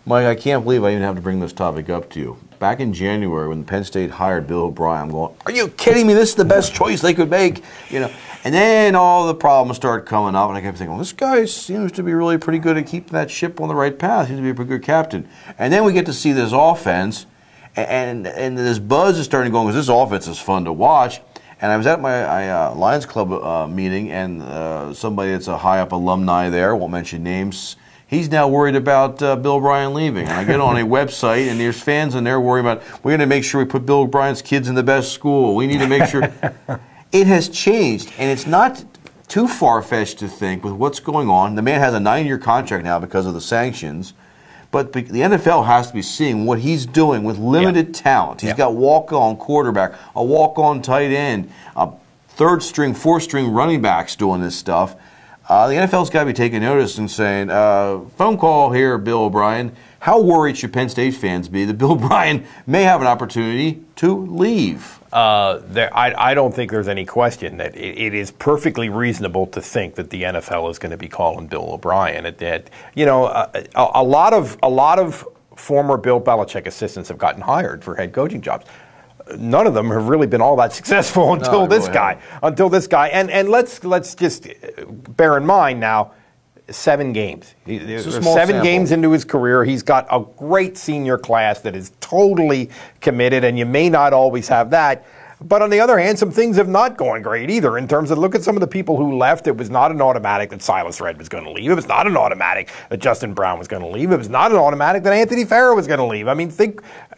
Mike, I can't believe I even have to bring this topic up to you. Back in January, when Penn State hired Bill O'Brien, I'm going, are you kidding me? This is the best choice they could make. And then all the problems started coming up, and I kept thinking, well, this guy seems to be really pretty good at keeping that ship on the right path. He seems to be a pretty good captain. And then we get to see this offense, and this buzz is starting to go, because this offense is fun to watch. And I was at my Lions Club meeting, and somebody that's a high-up alumni there, won't mention names, he's now worried about Bill O'Brien leaving. And I get on a website, and there's fans in there worrying about, we're going to make sure we put Bill O'Brien's kids in the best school. We need to make sure. It has changed, and it's not too far-fetched to think with what's going on. The man has a 9-year contract now because of the sanctions, but the NFL has to be seeing what he's doing with limited talent. He's got walk-on quarterback, a walk-on tight end, a third-string, fourth-string running backs doing this stuff. The NFL's got to be taking notice and saying, phone call here, Bill O'Brien. How worried should Penn State fans be that Bill O'Brien may have an opportunity to leave? I don't think there's any question that it is perfectly reasonable to think that the NFL is going to be calling Bill O'Brien. A lot of former Bill Belichick assistants have gotten hired for head coaching jobs. None of them have really been all that successful until this guy. And let's just bear in mind now, 7 games. There's 7 games into his career. He's got a great senior class that is totally committed, and you may not always have that. But on the other hand, some things have not gone great either in terms of, look at some of the people who left. It was not an automatic that Silas Redd was going to leave. It was not an automatic that Justin Brown was going to leave. It was not an automatic that Anthony Farrah was going to leave. I mean,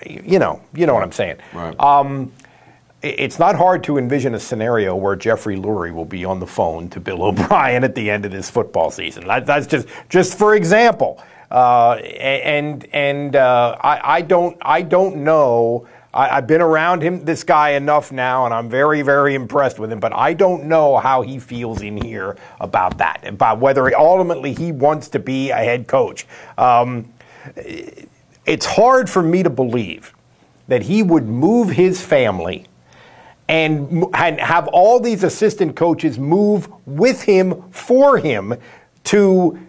you know what I'm saying. Right. It's not hard to envision a scenario where Jeffrey Lurie will be on the phone to Bill O'Brien at the end of this football season. That's just for example. I don't know. I've been around this guy enough now, and I'm very, very impressed with him. But I don't know how he feels in here about that, about whether ultimately he wants to be a head coach. It's hard for me to believe that he would move his family and have all these assistant coaches move with him, for him, to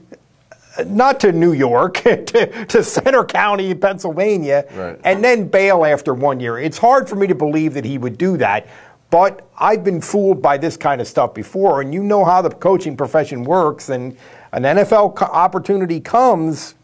not to New York, to Center County, Pennsylvania, right, and then bail after 1 year. It's hard for me to believe that he would do that, but I've been fooled by this kind of stuff before, and you know how the coaching profession works, and an NFL opportunity comes,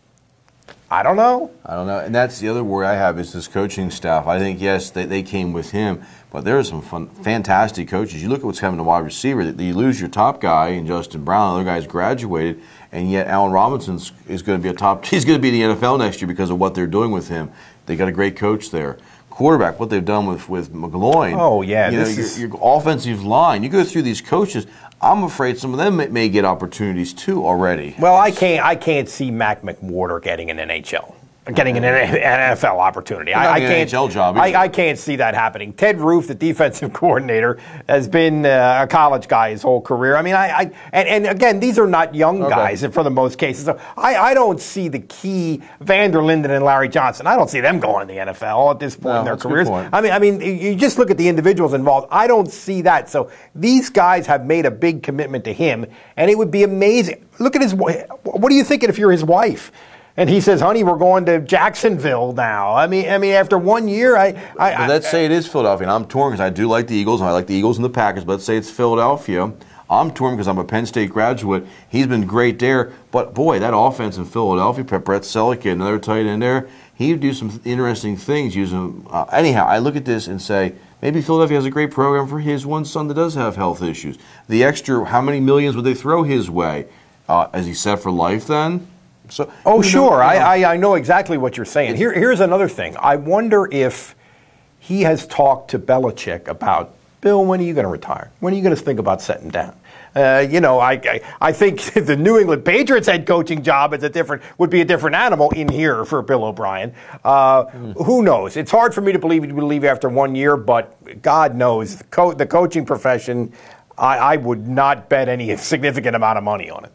I don't know. And that's the other worry I have is this coaching staff. I think, yes, they came with him, but there are some fantastic coaches. You look at what's happening to wide receiver. You lose your top guy in Justin Brown. Other guys graduated, and yet Allen Robinson is going to be he's going to be in the NFL next year because of what they're doing with him. They got a great coach there. Quarterback, what they've done with McGloin. Oh, yeah. Your offensive line. You go through these coaches. I'm afraid some of them may get opportunities too already. Well, I can't see Mac McWhorter getting an NFL opportunity. I can't. NHL job. I can't see that happening. Ted Roof, the defensive coordinator, has been a college guy his whole career. I mean, and again, these are not young guys for the most cases. So I don't see the key Vander Linden and Larry Johnson. I don't see them going to the NFL at this point in their careers. I mean, you just look at the individuals involved. I don't see that. So these guys have made a big commitment to him, and it would be amazing. Look at his. What are you thinking if you're his wife? And he says, honey, we're going to Jacksonville now. I mean, after 1 year, but let's say it is Philadelphia, and I'm torn because I do like the Eagles, and I like the Eagles and the Packers, but let's say it's Philadelphia. I'm torn because I'm a Penn State graduate. He's been great there, but boy, that offense in Philadelphia, Brett Selleck, another tight end there, he would do some interesting things using anyhow, I look at this and say, maybe Philadelphia has a great program for his one son that does have health issues. The extra, how many millions would they throw his way? Is he set for life then? So, sure. I know exactly what you're saying. Here's another thing. I wonder if he has talked to Belichick about, Bill, when are you going to retire? When are you going to think about setting down? I think the New England Patriots head coaching job would be a different animal in here for Bill O'Brien. Who knows? It's hard for me to believe he would leave after 1 year, but God knows the coaching profession, I would not bet any significant amount of money on it.